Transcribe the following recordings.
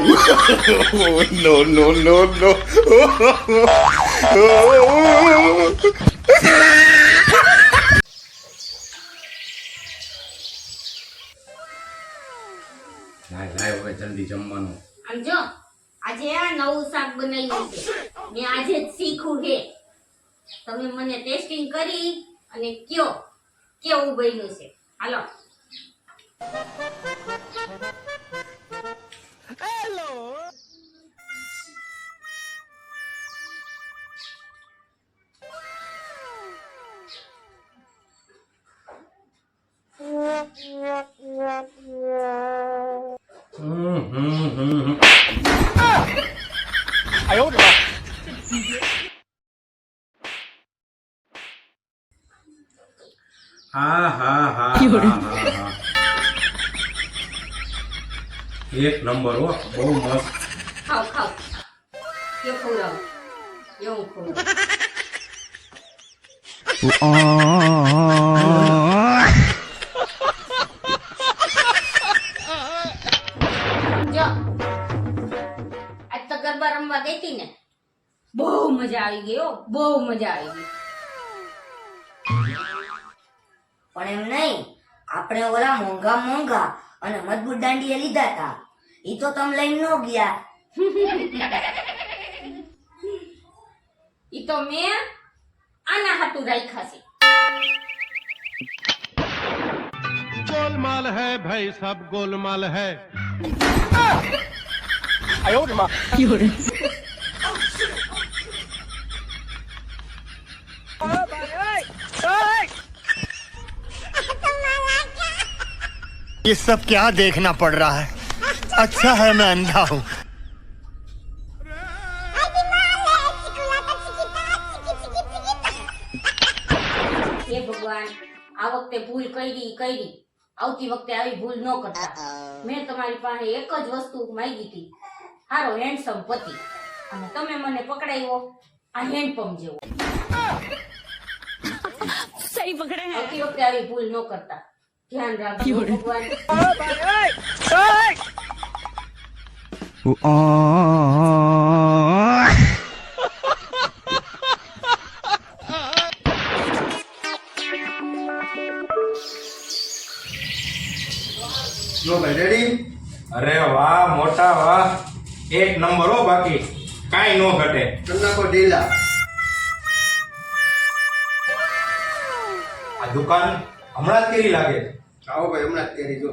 No, no, no, no. લાય લાય હવે જલ્દી જમવાનું. આમ જો આજે આ નવું શાક બનાવ્યું છે મેં આજે જ શીખ્યું છે તમે મને ટેસ્ટિંગ કરી અને કયો કેવું બન્યું છે હાલો હા હા હા હા હા એક નંબર હો બહુ મસ્ત. ખાવ ખાવ કયો ખવડાવ એવું ખવડાવ જો આજ તો ગરબા રમવા ગઈ હતી ને બહુ મજા આવી ગઈ હો બહુ મજા આવી ગઈ પણ એમ નહીં આપણે ઓલા મોંઘા અને મજબૂત દાંડિયા લીધા હતા ઈ તો તમે લઈને ન ગયા ઈ તો મેં આના હાટુ રાખ્યા છે गोलमाल है भाई सब गोलमाल है ये सब क्या देखना पड़ रहा है अच्छा है मैं अंधा हूँ હે ભગવાન આ વખતે ભૂલ કરી આવતી વખતે આવી ભૂલ ન કરતા મેં તમારી પાસે એક જ વસ્તુ માંગી હતી હારો હેન્ડસમ પતિ અને તમે મને પકડાયો આ હેન્ડપંપ જેવો सही पकड़े हैं આવતી વખતે આવી ભૂલ ન કરતા ધ્યાન રાખજો ભગવાન જો ભાઈ રેડી. અરે વાહ મોટા વાહ એક નંબર હો બાકી કાઈ નો ઘટે. નાખો ઢીલા આ દુકાન હમણાં જ કેરી લાગે. આવો ભાઈ હમણાં જ કેરી જો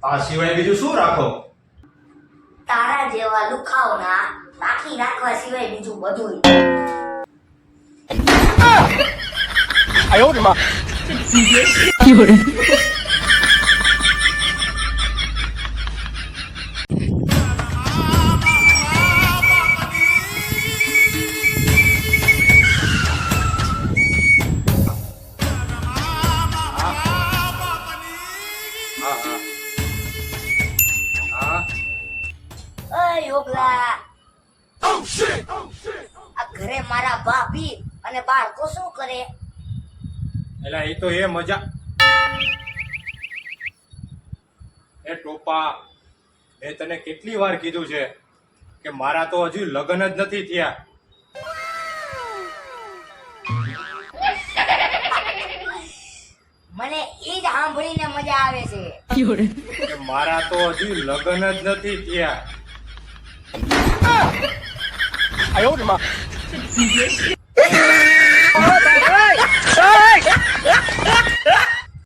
આ સિવાય બીજું શું રાખો? તારા જેવા લુખાવના બાકી રાખવા સિવાય બીજું બધું યોગલા આ ઘરે મારા ભાભી અને બાળકો શું કરે એલા એ તો એ મજા. એ ટોપા મેં તને કેટલી વાર કીધું છે કે મારા તો હજુ લગ્ન જ નથી થયા. મને ઈ જ સાંભળીને મજા આવે છે કે મારા તો હજુ લગ્ન જ નથી થયા.